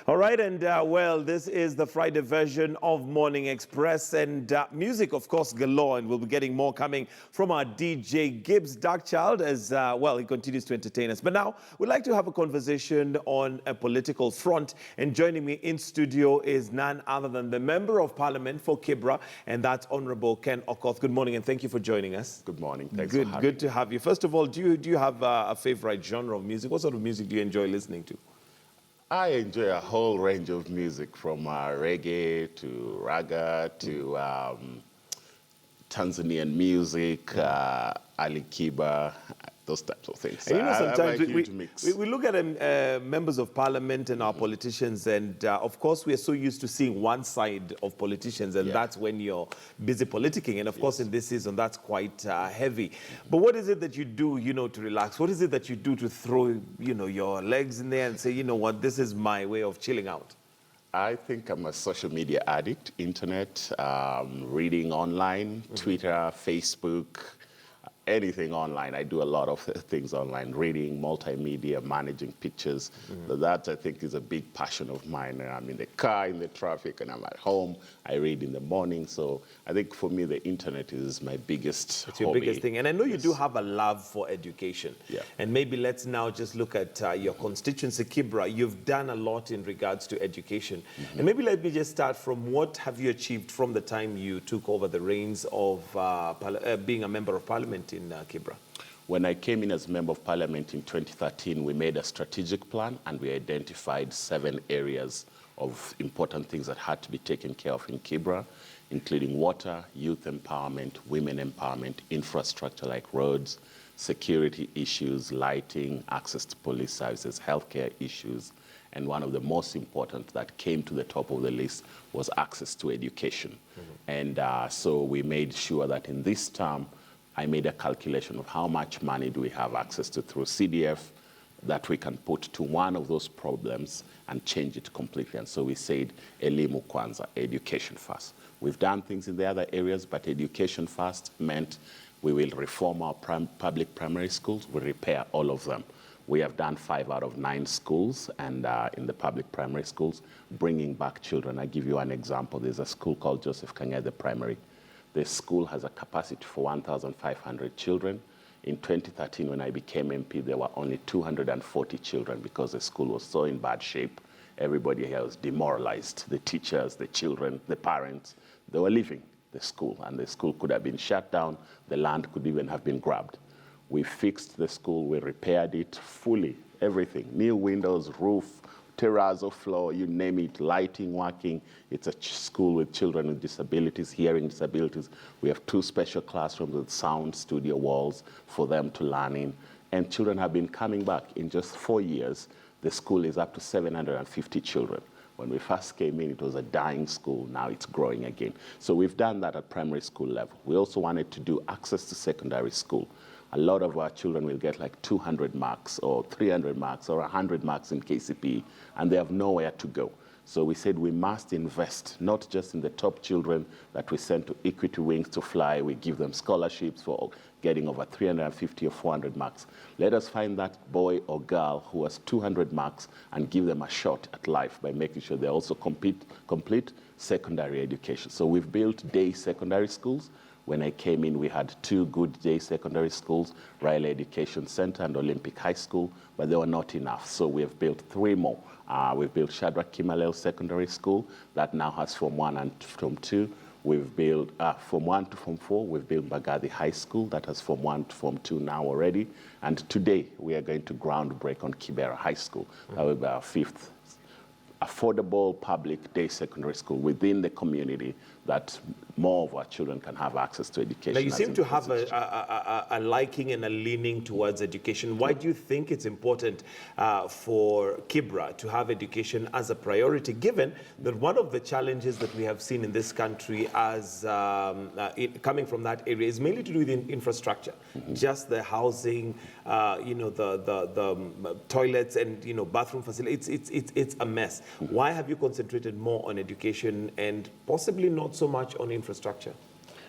All right, and well, this is the Friday version of Morning Express, and music, of course, galore, and we'll be getting more coming from our DJ Gibbs Darkchild as, well, he continues to entertain us. But now, we'd like to have a conversation on a political front, and joining me in studio is none other than the Member of Parliament for Kibra, and that's Honorable Ken Okoth. Good morning, and thank you for joining us. Good morning. Thanks for having me. Good to have you. First of all, do you have a favorite genre of music? What sort of music do you enjoy listening to? I enjoy a whole range of music, from reggae to raga to Tanzanian music, Ali Kiba, those types of things. And you know, sometimes we look at members of parliament and our politicians, and of course we are so used to seeing one side of politicians, and that's when you're busy politicking. And of course in this season that's quite heavy. But what is it that you do, you know, to relax? What is it that you do to throw, you know, your legs in there and say, you know what, this is my way of chilling out? I think I'm a social media addict. Internet, reading online, Twitter, Facebook, anything online. I do a lot of things online, reading, multimedia, managing pictures. So that, I think, is a big passion of mine. I'm in the car, in the traffic, and I'm at home. I read in the morning. So I think for me, the internet is my biggest It's your biggest thing. And I know you do have a love for education. Yeah. And maybe let's now just look at your constituency, Kibra. You've done a lot in regards to education. And maybe let me just start from what have you achieved from the time you took over the reins of being a member of parliament in Kibra? When I came in as Member of Parliament in 2013, we made a strategic plan and we identified 7 areas of important things that had to be taken care of in Kibra, including water, youth empowerment, women empowerment, infrastructure like roads, security issues, lighting, access to police services, healthcare issues, and one of the most important that came to the top of the list was access to education. And so we made sure that in this term, I made a calculation of how much money do we have access to through CDF that we can put to one of those problems and change it completely. And so we said, Elimu Kwanza, education first. We've done things in the other areas, but education first meant we will reform our public primary schools, we repair all of them. We have done 5 out of 9 schools, and in the public primary schools, bringing back children. I give you an example. There's a school called Joseph Kang'ethe Primary. The school has a capacity for 1,500 children. In 2013, when I became MP, there were only 240 children because the school was so in bad shape. Everybody here was demoralized. The teachers, the children, the parents, they were leaving the school, and the school could have been shut down. The land could even have been grabbed. We fixed the school, we repaired it fully, everything. New windows, roof, terrazzo floor, you name it, lighting working. It's a school with children with disabilities, hearing disabilities. We have 2 special classrooms with sound studio walls for them to learn in. And children have been coming back. In just 4 years, the school is up to 750 children. When we first came in, it was a dying school. Now it's growing again. So we've done that at primary school level. We also wanted to do access to secondary school. A lot of our children will get like 200 marks or 300 marks or 100 marks in KCPE, and they have nowhere to go. So we said we must invest, not just in the top children that we send to Equity Wings to fly. We give them scholarships for getting over 350 or 400 marks. Let us find that boy or girl who has 200 marks and give them a shot at life by making sure they also complete secondary education. So we've built day secondary schools. When I came in, we had 2 good day secondary schools, Riley Education Center and Olympic High School, but they were not enough. So we have built 3 more. We've built Shadrach Kimalel Secondary School that now has Form 1 and Form 2. We've built Form 1 to Form 4. We've built Bagathi High School that has Form 1 to Form 2 now already. And today we are going to groundbreak on Kibera High School. That will be our 5th affordable public day secondary school within the community that more of our children can have access to education. Now, you seem to have a liking and a leaning towards education. Why do you think it's important for Kibra to have education as a priority, given that one of the challenges that we have seen in this country as coming from that area is mainly to do with infrastructure, just the housing, you know, the toilets and, you know, bathroom facilities. It's a mess. Why have you concentrated more on education and possibly not so much on infrastructure?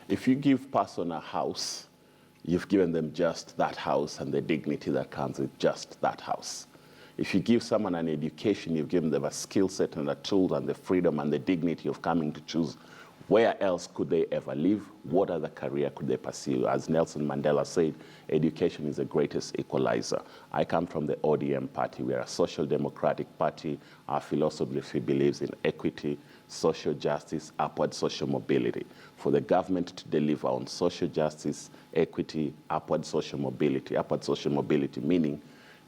If you give a person a house, you've given them just that house and the dignity that comes with just that house. If you give someone an education, you've given them a skill set and a tool and the freedom and the dignity of coming to choose where else could they ever live, what other career could they pursue. As Nelson Mandela said, education is the greatest equalizer. I come from the ODM party. We are a social democratic party. Our philosophy believes in equity, social justice, upward social mobility. For the government to deliver on social justice, equity, upward social mobility meaning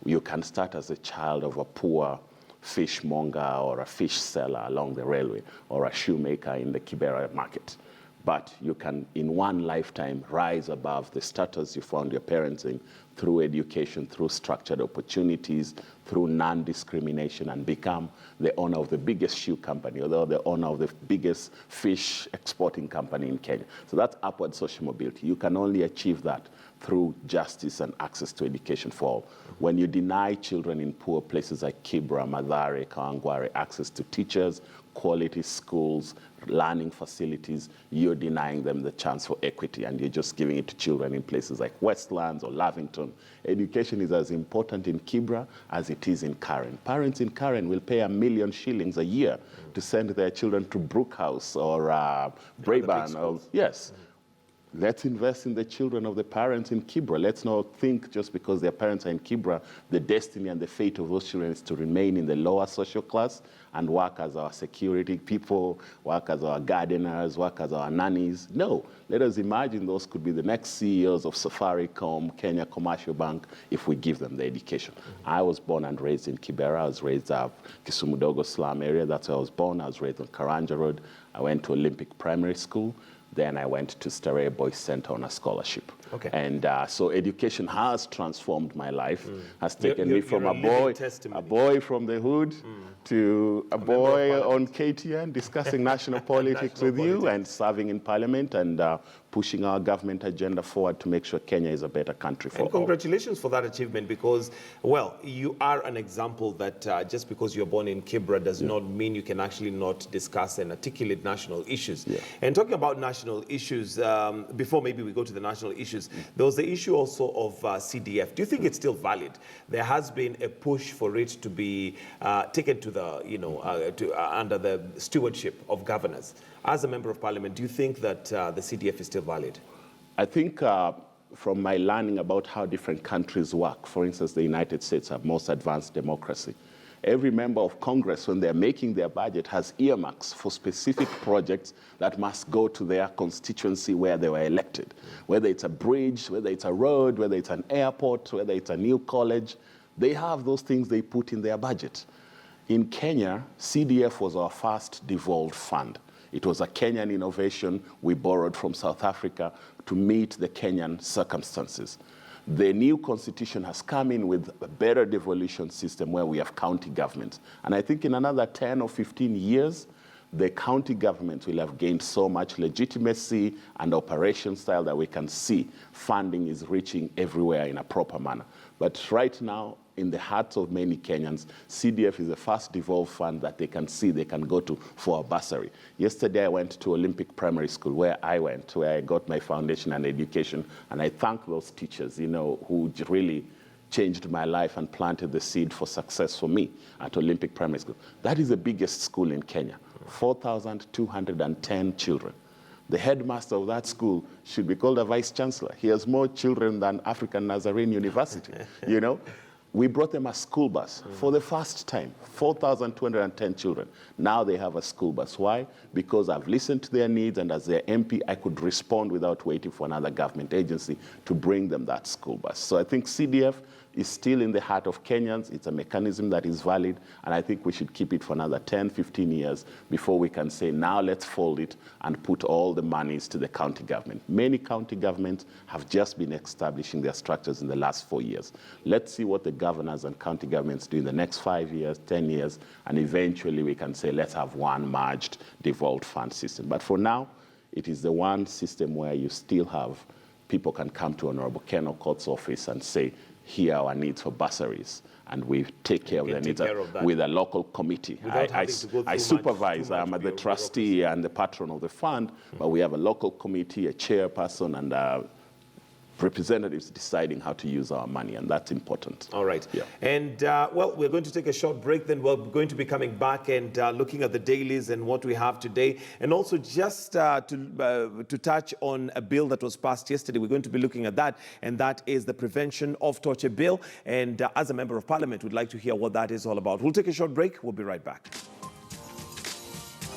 you can start as a child of a poor fishmonger or a fish seller along the railway or a shoemaker in the Kibra market. But you can, in one lifetime, rise above the status you found your parents in through education, through structured opportunities, through non-discrimination, and become the owner of the biggest shoe company, or the owner of the biggest fish exporting company in Kenya. So that's upward social mobility. You can only achieve that through justice and access to education for all. When you deny children in poor places like Kibra, Mathare, Kawangware access to teachers, quality schools, learning facilities, you're denying them the chance for equity, and you're just giving it to children in places like Westlands or Lavington. Education is as important in Kibra as it is in Karen. Parents in Karen will pay $1 million shillings a year to send their children to Brookhouse or Braeburn. Yes. Let's invest in the children of the parents in Kibra. Let's not think just because their parents are in Kibra, the destiny and the fate of those children is to remain in the lower social class and work as our security people, work as our gardeners, work as our nannies. No, let us imagine those could be the next CEOs of Safaricom, Kenya Commercial Bank, if we give them the education. I was born and raised in Kibera. I was raised in Kisumu Dogo slum area. That's where I was born. I was raised on Karanja Road. I went to Olympic Primary School. Then I went to Starehe Boys Center on a scholarship. Okay. And so education has transformed my life, has taken me from a boy from the hood to a boy on KTN discussing national politics with you and serving in parliament and pushing our government agenda forward to make sure Kenya is a better country for all. Congratulations for that achievement because, well, you are an example that just because you're born in Kibra does not mean you can actually not discuss and articulate national issues. And talking about national issues, before maybe we go to the national issues, there was the issue also of CDF. Do you think it's still valid? There has been a push for it to be taken to the, under the stewardship of governors. As a member of parliament, do you think that the CDF is still valid? I think from my learning about how different countries work, for instance, the United States have most advanced democracy. Every member of Congress, when they're making their budget, has earmarks for specific projects that must go to their constituency where they were elected. Whether it's a bridge, whether it's a road, whether it's an airport, whether it's a new college, they have those things they put in their budget. In Kenya, CDF was our first devolved fund. It was a Kenyan innovation we borrowed from South Africa to meet the Kenyan circumstances. The new constitution has come in with a better devolution system where we have county governments. And I think in another 10 or 15 years, the county governments will have gained so much legitimacy and operation style that we can see funding is reaching everywhere in a proper manner. But right now, in the hearts of many Kenyans, CDF is the first devolved fund that they can see they can go to for a bursary. Yesterday, I went to Olympic Primary School, where I got my foundation and education, and I thank those teachers, who really changed my life and planted the seed for success for me at Olympic Primary School. That is the biggest school in Kenya, 4,210 children. The headmaster of that school should be called a vice chancellor. He has more children than African Nazarene University, We brought them a school bus for the first time, 4,210 children. Now they have a school bus. Why? Because I've listened to their needs, and as their MP, I could respond without waiting for another government agency to bring them that school bus. So I think CDF is still in the heart of Kenyans. It's a mechanism that is valid, and I think we should keep it for another 10, 15 years before we can say, now let's fold it and put all the monies to the county government. Many county governments have just been establishing their structures in the last 4 years. Let's see what the governors and county governments do in the next 5 years, 10 years, and eventually we can say, let's have one merged devolved fund system. But for now, it is the one system where you still have, people can come to Honorable Ken Okoth's office and say, here are our needs for bursaries, and we take care of their needs with a local committee. I supervise, I'm the trustee and the patron of the fund, but we have a local committee, a chairperson, and representatives deciding how to use our money, and that's important. All right. Yeah. And, well, we're going to take a short break, then we're going to be coming back and looking at the dailies and what we have today. And also just to touch on a bill that was passed yesterday, we're going to be looking at that, and that is the Prevention of Torture Bill. And as a member of Parliament, we'd like to hear what that is all about. We'll take a short break. We'll be right back.